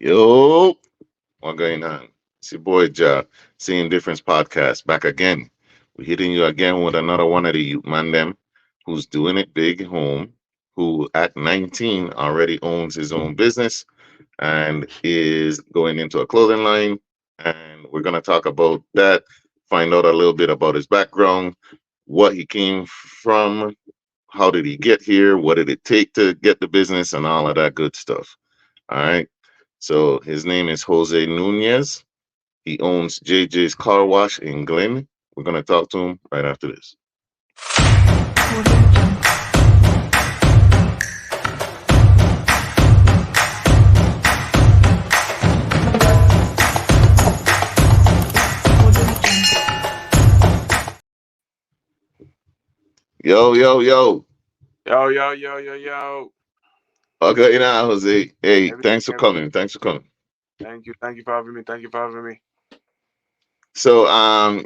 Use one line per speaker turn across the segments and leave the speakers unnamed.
Yo, what going on? It's your boy Ja, Seeing Difference Podcast, back again. We're hitting you again with another one of the youth man them who's doing it big home, who at 19 already owns his own business and is going into a clothing line. And we're gonna talk about that, find out a little bit about his background, what he came from, how did he get here, what did it take to get the business, and all of that good stuff. All right. So his name is Jose Nunez. He owns JJ's Car Wash in Glen. We're going to talk to him right after this. Yo, yo, yo.
Yo.
Okay, now, Jose. Hey, thanks for
Everything.
coming. Thanks for coming.
Thank you for having me. Thank you for having me.
So,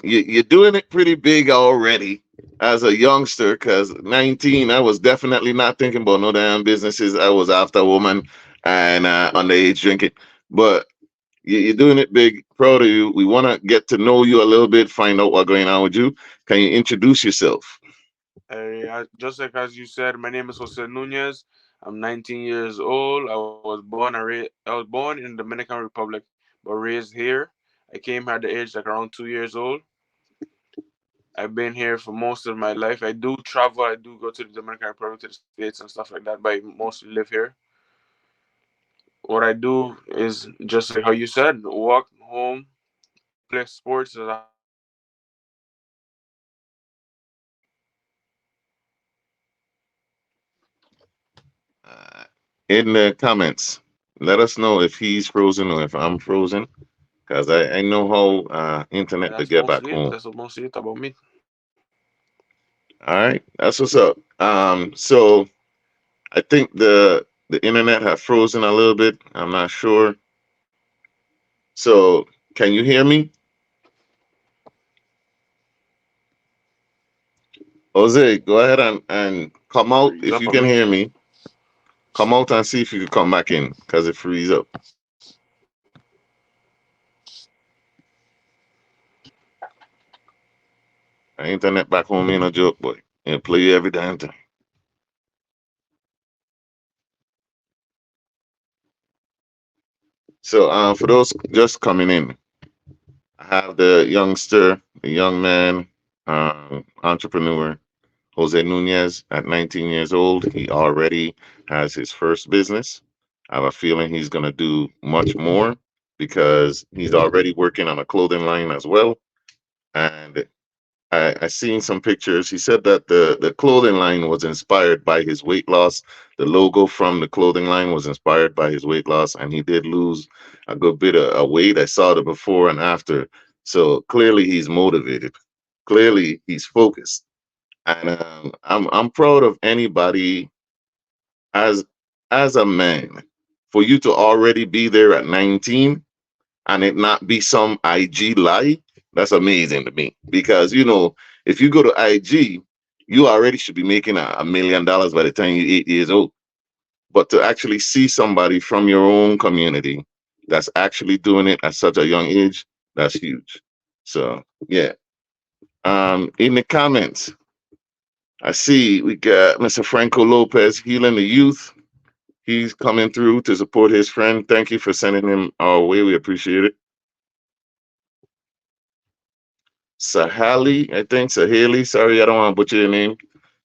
you're doing it pretty big already as a youngster. Because 19, I was definitely not thinking about no damn businesses. I was after a woman and underage drinking. But you're doing it big. Proud of you. We want to get to know you a little bit, find out what's going on with you. Can you introduce yourself?
Just like as you said, my name is Jose Nunez. I'm 19 years old. I was born in the Dominican Republic, but raised here. I came here at the age like around 2 years old. I've been here for most of my life. I do travel. I do go to the Dominican Republic, to the States and stuff like that, but I mostly live here. What I do is just like how you said, walk home, play sports as a hobby,
Uh, in the comments, let us know if he's frozen or if I'm frozen, because I know how internet to
that's
get back
mostly it.
home.
That's mostly it about me.
All right, that's what's up. So I think the internet have frozen a little bit. I'm not sure. So can you hear me, Jose? Go ahead and come out
Freeze
if
up
you
on
can
me.
hear me. Come out and see if you can come back in, because it frees up. Internet back home ain't no joke, boy. It'll play you every damn time. So for those just coming in, I have the youngster, the young man, entrepreneur, Jose Nunez at 19 years old. He already has his first business. I have a feeling he's going to do much more because he's already working on a clothing line as well. And I seen some pictures. He said that the clothing line was inspired by his weight loss. The logo from the clothing line was inspired by his weight loss, and he did lose a good bit of weight. I saw the before and after. So clearly he's motivated. Clearly he's focused. And I'm proud of anybody as as a man for you to already be there at 19 and it not be some IG lie. That's amazing to me because if you go to IG, you already should be making $1 million by the time you're 8 years old. But to actually see somebody from your own community that's actually doing it at such a young age, that's huge. So yeah. In the comments, I see we got Mr. Franco Lopez healing the youth. He's coming through to support his friend. Thank you for sending him our way. We appreciate it. Sahali, I think. Sahali. Sorry, I don't want to butcher your name.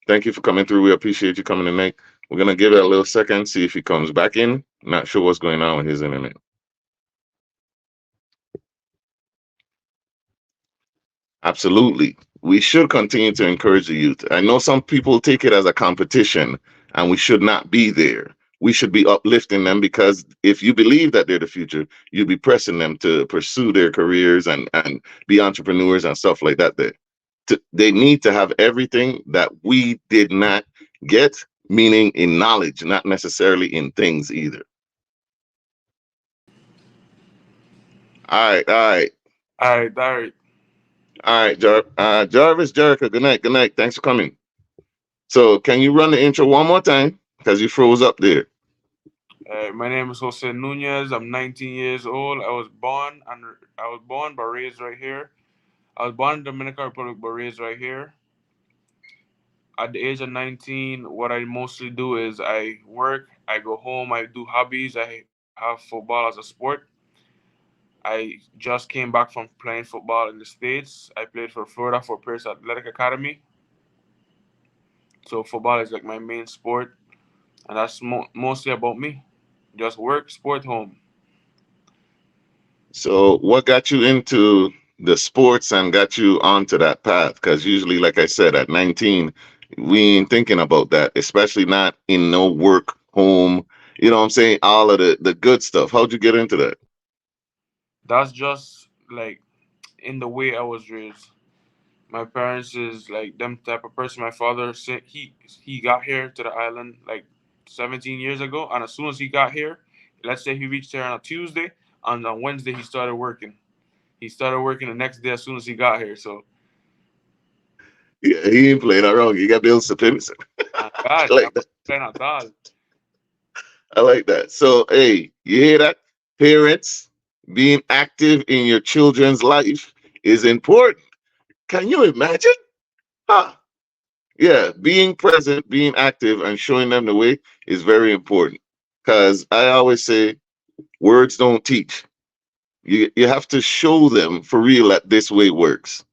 Thank you for coming through. We appreciate you coming tonight. We're going to give it a little second, see if he comes back in. Not sure what's going on with his internet. Absolutely. We should continue to encourage the youth. I know some people take it as a competition, and we should not be there. We should be uplifting them because if you believe that they're the future, you'll be pressing them to pursue their careers and be entrepreneurs and stuff like that. They need to have everything that we did not get, meaning in knowledge, not necessarily in things either. All right, all right,
All right.
all right, Jarvis, Jerica, good night, good night. Thanks for coming. So, can you run the intro one more time? Because you froze up there.
My name is Jose Nunez. I'm 19 years old. I was born but raised right here. I was born in Dominican Republic but raised right here. At the age of 19, what I mostly do is I work, I go home, I do hobbies, I have football as a sport. I just came back from playing football in the States. I played for Florida for Pierce Athletic Academy. So football is like my main sport, and that's mostly about me. Just work, sport, home.
So, what got you into the sports and got you onto that path? Because usually, like I said, at 19, we ain't thinking about that, especially not in no work, home. You know what I'm saying? All of the good stuff. How'd you get into that?
That's just like in the way I was raised. My parents is like them type of person. My father said he got here to the island like 17 years ago, and as soon as he got here, let's say he reached here on a Tuesday, and on Wednesday he started working. He started working the next day as soon as he got here. So,
Yeah, he ain't playing around. You got bills to pay. I
God, I'm
like that.
playing at all.
I like that. So, hey, you hear that? Parents, being active in your children's life is important. Can you imagine? Huh? Yeah, being present, being active, and showing them the way is very important. Because I always say words don't teach. You have to show them for real that this way works.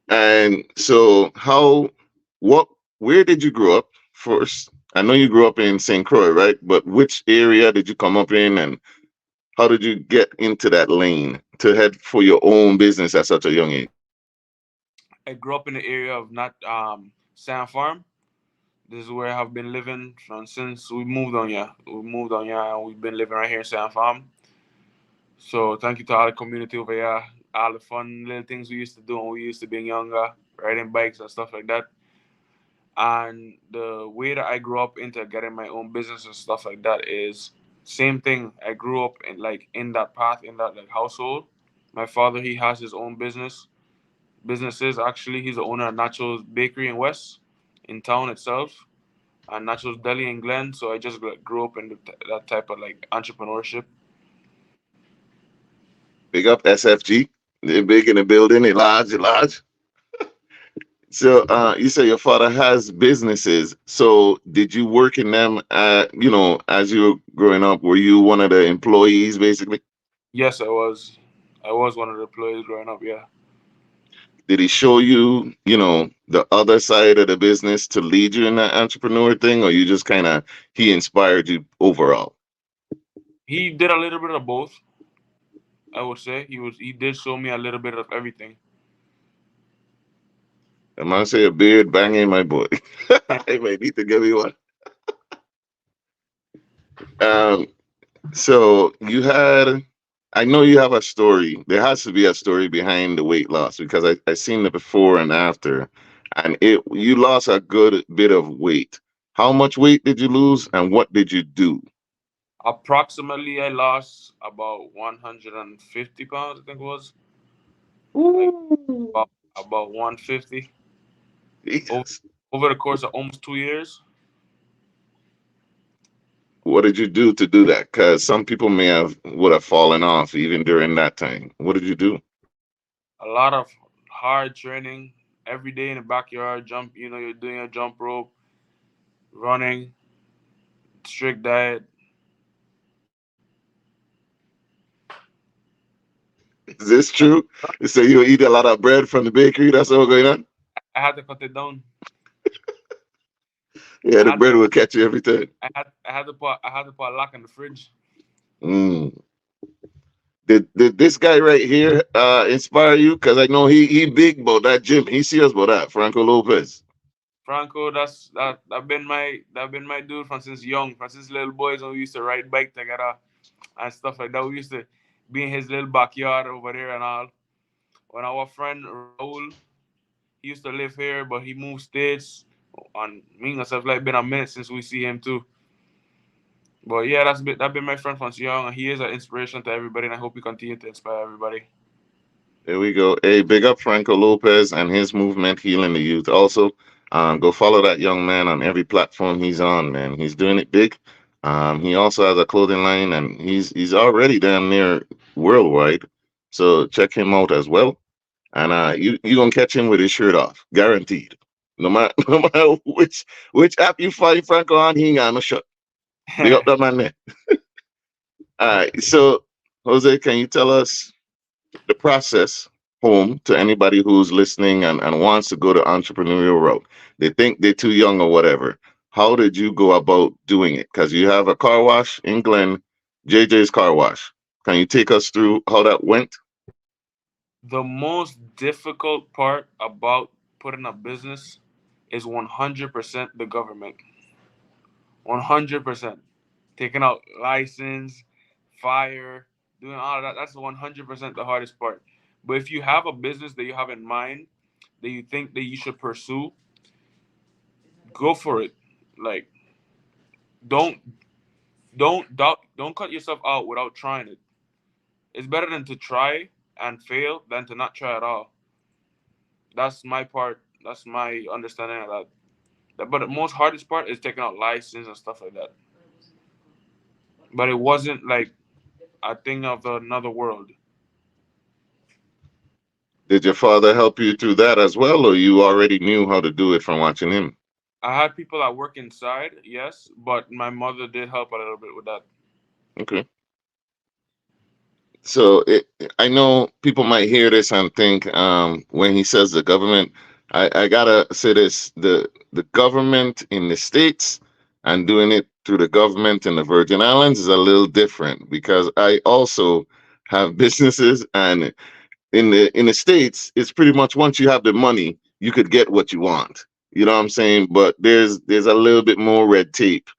And so, what, where did you grow up first? I know you grew up in St. Croix, right? But which area did you come up in, and how did you get into that lane to head for your own business at such a young age?
I grew up in the area of not Sand Farm. This is where I have been living from since we moved on here. We moved on here and we've been living right here in Sand Farm. So thank you to all the community over here, all the fun little things we used to do when we used to be younger, riding bikes and stuff like that. And the way that I grew up into getting my own business and stuff like that is same thing. I grew up in that path, in that like household. My father, he has his own businesses actually. He's the owner of Nacho's Bakery in West, in town itself, and Nacho's Deli in Glen. So I just grew up in that type of like entrepreneurship.
Big up SFG. They're big in the building. They large, they large. So you say your father has businesses. So did you work in them? As you were growing up, were you one of the employees basically?
Yes, I was. I was one of the employees growing up. Yeah,
Did he show you, the other side of the business to lead you in that entrepreneur thing, or you just kind of he inspired you overall?
he did a little bit of both. I would say he did show me a little bit of everything.
I might say a beard banging my boy. I might need to give you one. Um, so I know you have a story. There has to be a story behind the weight loss because I seen the before and after, and you lost a good bit of weight. How much weight did you lose, and what did you do?
Approximately, I lost about 150 pounds. I think it was like
Ooh,
about 150 over
Jesus.
over the course of almost 2 years.
What did you do to do that? Because some people would have fallen off even during that time. What did you do?
A lot of hard training every day in the backyard. Jump, you're doing a jump rope, running, strict diet.
Is this true? So you eat a lot of bread from the bakery? That's all going on?
I had to cut it down.
Yeah,
I
the
had to,
bread will catch you every time.
I had to put a lock in the fridge.
Mm. Did this guy right here inspire you? Because I know he big about that gym. He serious about that. Franco Lopez.
Franco, that been my dude from since young, from since little boys when we used to ride bike together and stuff like that. We used to be in his little backyard over there and all. When our friend Raul, he used to live here, but he moved states. And me and myself like been a minute since we see him too. But yeah, that been my friend from young, and he is an inspiration to everybody, and I hope he continue to inspire everybody.
There we go. Hey, big up Franco Lopez and his movement, Healing the Youth. Also, go follow that young man on every platform he's on, man. He's doing it big. He also has a clothing line, and he's already damn near worldwide. So check him out as well. And you gonna catch him with his shirt off, guaranteed. No matter no matter which app you find Franco on, he ain't got no shirt. Big up that man there. All right, so Jose, can you tell us the process home to anybody who's listening and wants to go the entrepreneurial route? They think they're too young or whatever. How did you go about doing it? Because you have a car wash in Glen, JJ's Car Wash. Can you take us through how that went?
The most difficult part about putting a business is 100% the government. 100%. Taking out license, fire, doing all of that. That's 100% the hardest part. But if you have a business that you have in mind that you think that you should pursue, go for it. Like don't don't cut yourself out without trying it. It's better than to try and fail than to not try at all. That's my part. That's my understanding of that. But the most hardest part is taking out license and stuff like that. But it wasn't like a thing of another world.
Did your father help you through that as well, or you already knew how to do it from watching him?
I had people that work inside, yes, but my mother did help a little bit with that.
Okay. So I know people might hear this and think when he says the government, I gotta say this: the government in the states and doing it through the government in the Virgin Islands is a little different because I also have businesses, and in the states, it's pretty much once you have the money, you could get what you want. You know what I'm saying? But there's a little bit more red tape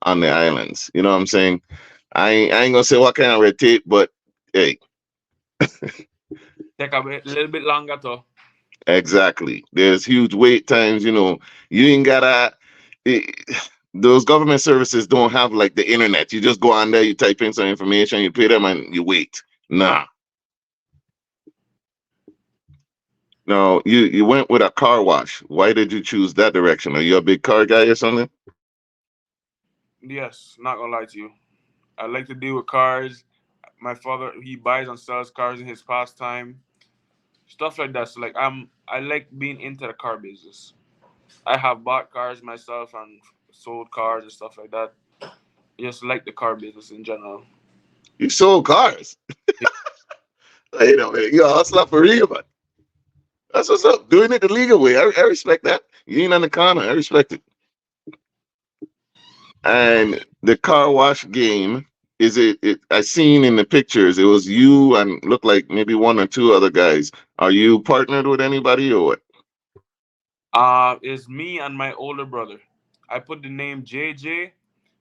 on the islands. You know what I'm saying? I ain't gonna say what kind of red tape, but hey,
Take little bit longer to
exactly. There's huge wait times. You ain't gotta. eh, those government services don't have like the internet. You just go on there, you type in some information, you pay them, and you wait. Nah. No, you went with a car wash. Why did you choose that direction? Are you a big car guy or something?
yes, not gonna lie to you. I like to deal with cars. My father he buys and sells cars in his pastime. Stuff like that. So like I like being into the car business. I have bought cars myself and sold cars and stuff like that. I just like the car business in general.
You sold cars. Wait a minute, you a hustler for real, man. That's what's up. Doing it the legal way. I respect that. You ain't on the corner. I respect it. And the car wash game, is it I seen in the pictures it was you and looked like maybe one or two other guys. Are you partnered with anybody or what?
Is me and my older brother. I put the name JJ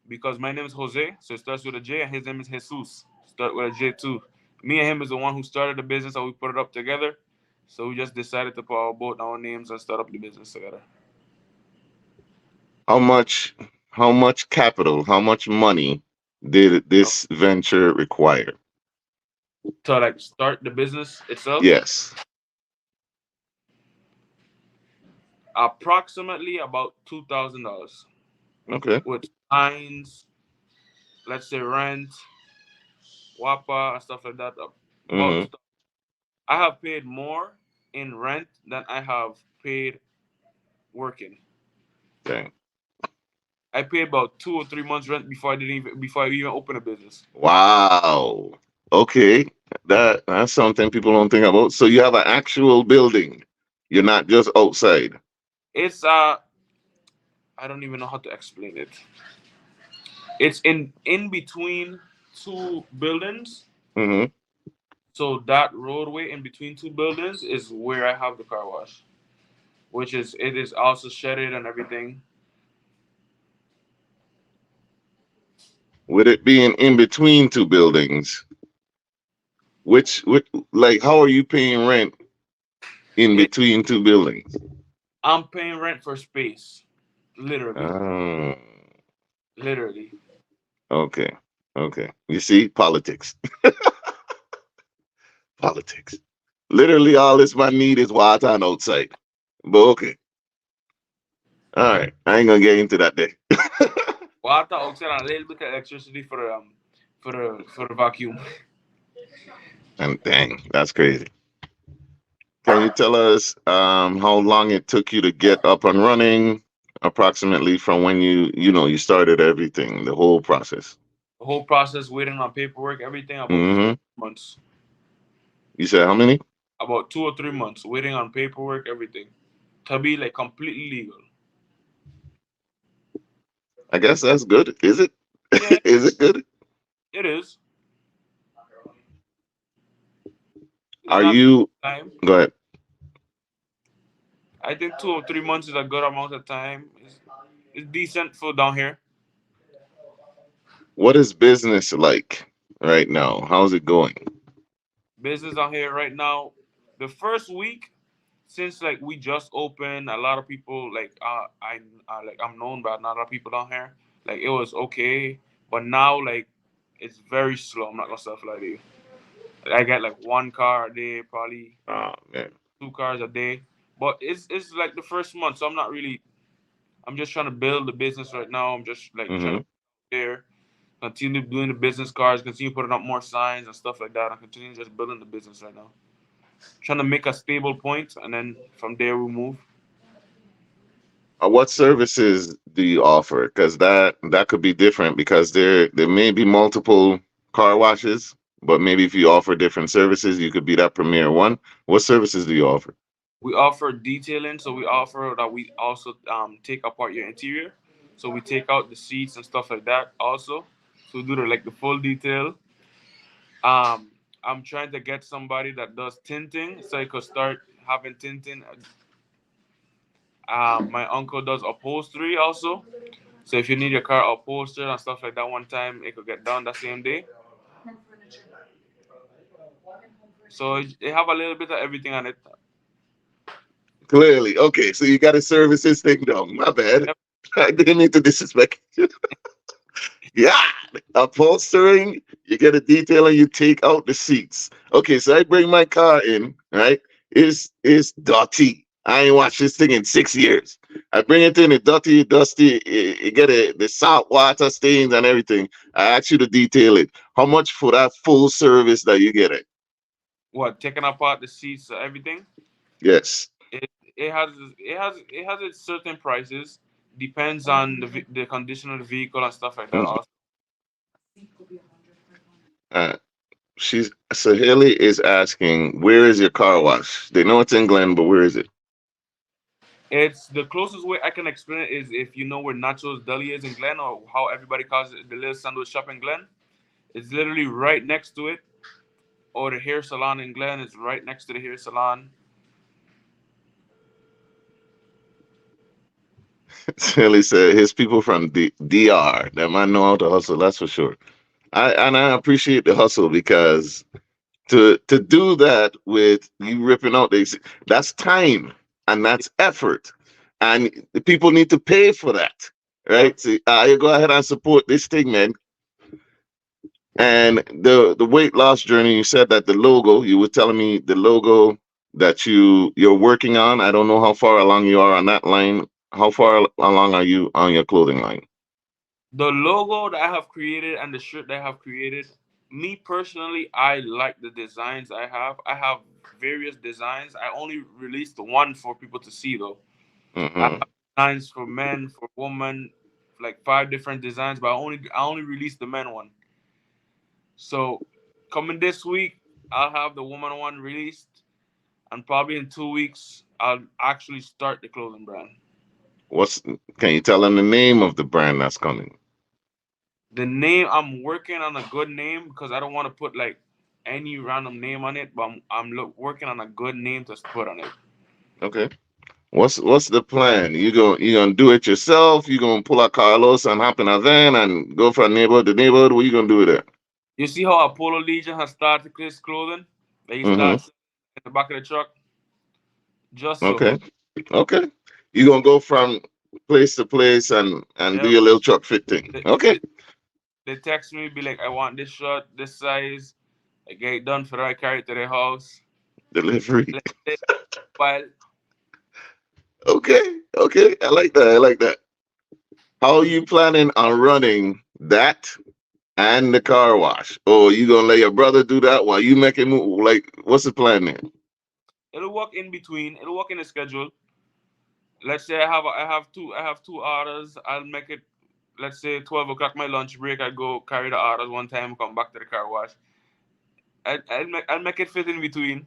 because my name is Jose, so it starts with a J, and his name is Jesus. Start with a J too. Me and him is the one who started the business, and we put it up together. So we just decided to put our both our names and start up the business together.
How much how much capital, how much money did
Uh,
this venture require?
To like start the business itself,
Yes.
approximately about $2,000
Okay.
with signs, let's say rent, WAPA, and stuff like that. About
Mm-hmm.
2,000. I have paid more in rent than I have paid working.
Okay.
I paid about 2 or 3 months rent before I even opened a business.
Wow. Okay. That's something people don't think about. So you have an actual building. You're not just outside.
It's I don't even know how to explain it. It's in between two buildings.
Mm-hmm.
So that roadway in between two buildings is where I have the car wash, which is it is also shuttered and everything.
With it being in between two buildings, which like how are you paying rent in
It
between two buildings?
I'm paying rent for space, literally,
Oh,
literally.
okay. Okay. You see, politics. Politics. Literally all this man need is water and outside. But okay. All right. I ain't gonna get into that day.
water outside and a little bit of electricity for the vacuum.
And dang, that's crazy. Can you tell us how long it took you to get up and running, approximately from when you started everything, the whole process?
The whole process, waiting on paperwork, everything about
Hmm.
2 months.
You said how many?
About 2 or 3 months waiting on paperwork, everything to be like completely legal.
I guess that's good. Is it?
Yeah,
Is it good?
it is. It's
Are
not
you?
time.
Go ahead.
I think 2 or 3 months is a good amount of time. It's decent for down here.
What is business like right now? How's it going?
Business down here right now. The first week since like we just opened, a lot of people like I'm known by not a lot of people down here. Like it was okay, but now like it's very slow. I'm not gonna stuff like you. I get like one car a day, probably
Oh man.
2 cars a day. But it's like the first month, so I'm not really. I'm just trying to build the business right now. I'm just like trying
Hmm.
to there, continue doing the business cards, continue putting up more signs and stuff like that, and continue just building the business right now. Trying to make a stable point, and then from there we move.
What services do you offer? Because that could be different because there may be multiple car washes, but maybe if you offer different services, you could be that premier one. What services do you offer?
We offer detailing, so we offer that we also take apart your interior. So we take out the seats and stuff like that also. So we do the full detail. Um, I'm trying to get somebody that does tinting, so I could start having tinting. My uncle does upholstery also. So if you need your car upholstered and stuff like that, one time it could get done that same day. So they have a little bit of everything on it.
Clearly, okay. So you got a services thing down. My bad.
Yep.
I didn't mean to disrespect. Yeah, upholstering, you get a detail and you take out the seats. Okay, so I bring my car in, right? It's dirty. I ain't watched this thing in 6 years. I bring it in, it's dirty, dusty. You get the salt water stains and everything. I ask you to detail it. How much for that full service that you get it?
What taking apart the seats, everything.
Yes.
It has its certain prices. Depends on the condition of the vehicle and stuff like that.
Mhm.
Also,
Uh, she's so Haley is asking, where is your car wash? They know it's in Glen, but where is it?
it's the closest way I can explain it is if you know where Nacho's Deli is in Glen, or how everybody calls it the little sandwich shop in Glen. It's literally right next to it, or the hair salon in Glen is right next to the hair salon.
Haley said his people from DR. That man know how to hustle. That's for sure. I appreciate the hustle because to do that with you ripping out these, that's time and that's effort, and the people need to pay for that,
Yep.
right? So you go ahead and support this thing, man. And the weight loss journey, you said that the logo, you were telling me the logo that you're working on. I don't know how far along you are on that line. How far along are you on your clothing line?
The logo that I have created and the shirt that I have created, me personally, I like the designs I have. I have various designs. I only released one for people to see though. I
Hmm.
have designs for men, for women, like five different designs, but I only released the men one. So coming this week, I'll have the woman one released, and probably in 2 weeks, I'll actually start the clothing brand.
What's can you tell them the name of the brand that's coming?
The name, I'm working on a good name because I don't want to put like any random name on it, but working on a good name to put on it.
Okay. What's the plan? You gonna do it yourself? You gonna pull out Carlos and hop in a van and go from neighborhood to neighborhood? What you gonna do with it?
You see how Apollo Legion has started his clothing? They
Mm-hmm.
start in the back of the truck. Just so.
Okay. Okay. You gonna go from place to place and do
Yep.
your little truck fit thing.
They,
Okay.
they, they text me, be like, I want this shirt, this size. I get it done for I carry it to their house.
Delivery.
Let it while
Okay. Okay. I like that. I like that. How are you planning on running that and the car wash? Or you gonna let your brother do that while you make it move? Like, what's the plan there?
It'll work in between. It'll work in the schedule. Let's say I have two orders. I'll make it. Let's say 12 o'clock my lunch break. I go carry the orders one time. Come back to the car wash. I'll make it fit in between.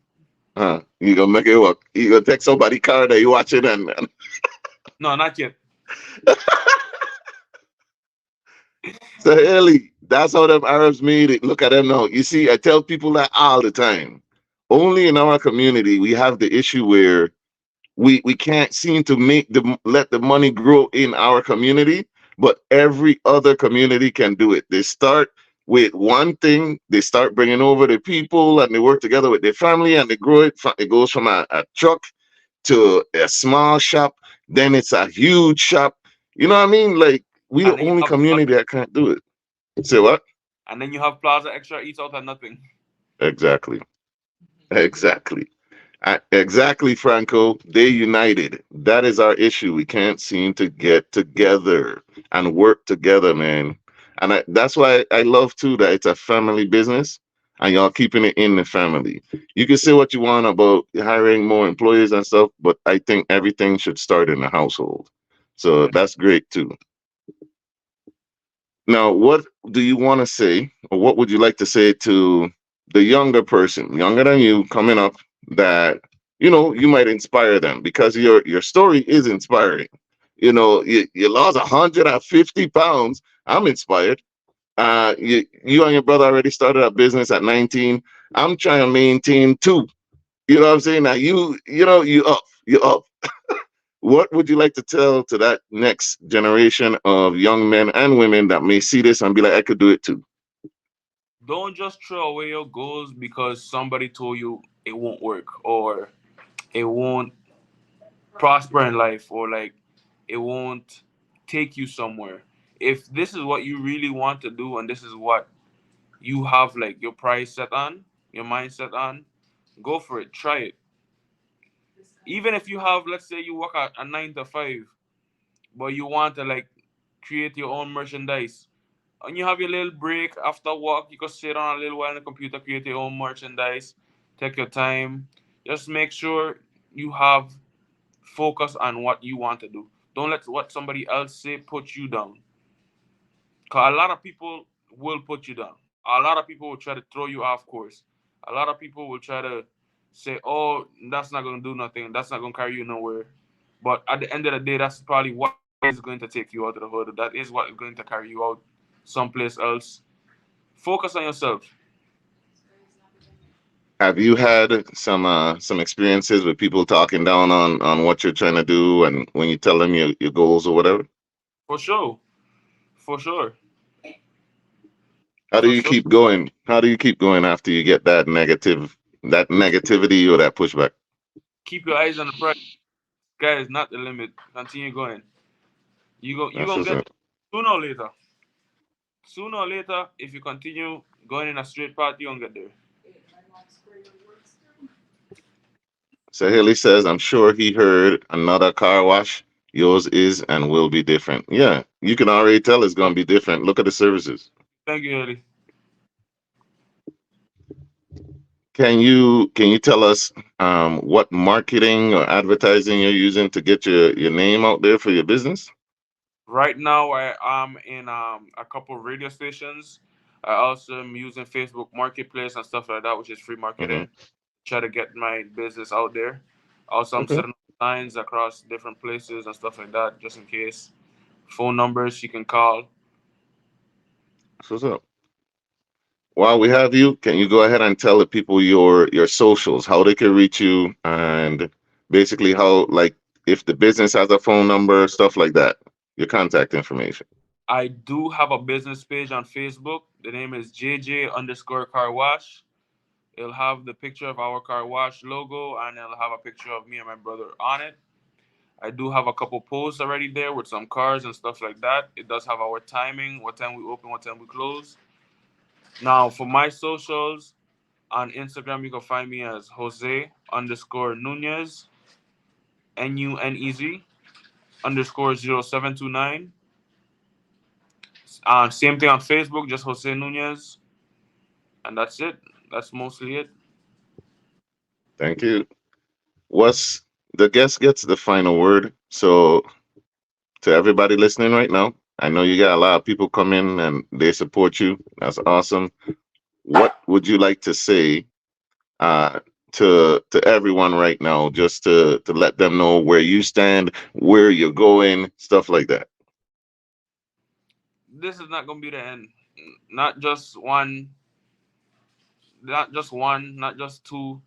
You gonna make it work? You gonna take somebody car that you watching and
No, not yet.
so Ellie, that's how them Arabs made it. Look at them now. You see, I tell people that all the time. Only in our community we have the issue where we can't seem to let the money grow in our community, but every other community can do it. They start with one thing, they start bringing over the people, and they work together with their family, and they grow it. It goes from a truck to a small shop, then it's a huge shop. You know what I mean? Like we the
And then you
only
have
community that can't do it. Say what?
Plaza Extra eats out at nothing.
Exactly. Exactly. Exactly, Franco. They united. That is our issue. We can't seem to get together and work together, man. And that's why I love too that it's a family business and y'all keeping it in the family. You can say what you want about hiring more employees and stuff, but I think everything should start in the household. So
Yeah.
that's great too. Now, what do you want to say, or what would you like to say to the younger person, younger than you, coming up, that you might inspire them because your story is inspiring. You lost 150 pounds. I'm inspired. You and your brother already started a business at 19. I'm trying to maintain two. You know what I'm saying? Now you up. What would you like to tell to that next generation of young men and women that may see this and be like, I could do it too?
Don't just throw away your goals because somebody told you it won't work or it won't prosper in life or like it won't take you somewhere. If this is what you really want to do and this is what you have like your price set on, your mindset on, go for it. Try it. Even if you have, let's say you work at a 9 to 5, but you want to like create your own merchandise. And you have your little break after work, you can sit on a little while on the computer, create your own merchandise, take your time. Just make sure you have focus on what you want to do. Don't let what somebody else say put you down. Cause a lot of people will put you down. A lot of people will try to throw you off course. A lot of people will try to say, "Oh, that's not gonna do nothing. That's not gonna carry you nowhere." But at the end of the day, that's probably what is going to take you out of the hood. That is what is going to carry you out someplace else. Focus on yourself.
Have you had some experiences with people talking down on what you're trying to do and when you tell them your goals or whatever?
For sure. For sure.
How do
For
you
sure.
keep going? How do you keep going after you get that negativity or that pushback?
Keep your eyes on the prize. Sky is not the limit. Continue going. You
That's
gonna
what's
get
up.
there. Sooner or later. Sooner or later, if you continue going in a straight path, you gonna get there.
So Haley says, I'm sure he heard another car wash. Yours is and will be different. Yeah, you can already tell it's gonna be different. Look at the services.
Thank you, Eddie.
Can you tell us what marketing or advertising you're using to get your name out there for your business?
Right now, I am in a couple radio stations. I also am using Facebook Marketplace and stuff like that, which is free
Hmm.
marketing. Try to get my business out there. Also, I'm
Okay,
setting up signs across different places and stuff like that, just in case. Phone numbers you can call.
so what's up? While we have you, can you go ahead and tell the people your socials, how they can reach you, and basically how, like, if the business has a phone number, stuff like that, your contact information.
I do have a business page on Facebook. The name is JJ underscore car wash. It'll have the picture of our car wash logo and it'll have a picture of me and my brother on it. I do have a couple posts already there with some cars and stuff like that. It does have our timing, what time we open, what time we close. Now, for my socials on Instagram, you can find me as Jose underscore Nunez, NUNEZ underscore 0729. Same thing on Facebook, just Jose Nunez, and that's it. That's mostly it.
Thank you. What's the guest gets the final word? So to everybody listening right now, I know you got a lot of people come in and they support you. That's awesome. What would you like to say uh, to everyone right now, just to let them know where you stand, where you're going, stuff like that?
This is not gonna be the end. Not just one, not just two.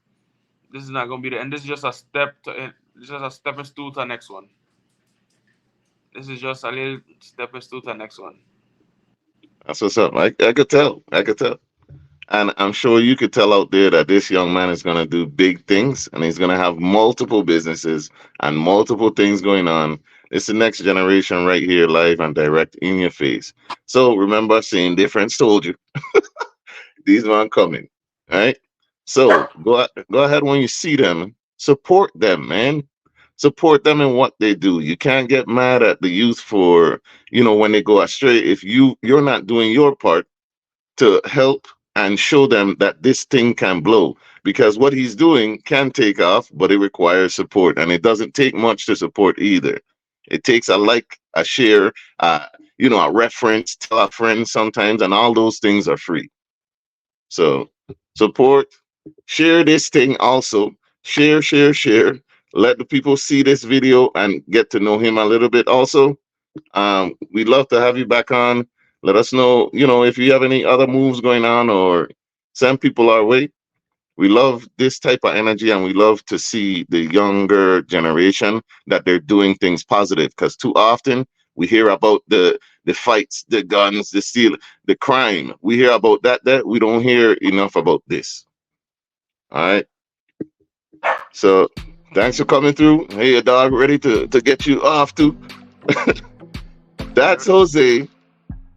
This is not gonna be the end. This is just a step to it. It's just a stepping stool to the next one. This is just a little stepping stool to the next one.
That's what's up. I could tell. I could tell. And I'm sure you could tell out there that this young man is going to do big things and he's going to have multiple businesses and multiple things going on. It's the next generation right here, live and direct in your face. So remember, saying difference told you these man coming. All right. So go ahead when you see them, support them, man. Support them in what they do. You can't get mad at the youth for, when they go astray. If you're not doing your part to help and show them that this thing can blow, because what he's doing can take off, but it requires support, and it doesn't take much to support either. It takes a like, a share, uh, a reference, tell a friend sometimes, and all those things are free. So support, share this thing also, share, share, share. Let the people see this video and get to know him a little bit also. We'd love to have you back on. Let us know, if you have any other moves going on or send people our way. We love this type of energy and we love to see the younger generation that they're doing things positive, because too often we hear about the fights, the guns, the steal, the crime. We hear about that we don't hear enough about this. All right. So thanks for coming through. Hey, your dog ready to get you off too. That's Jose.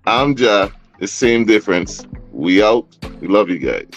I'm Ja. The same difference. We out. We love you guys.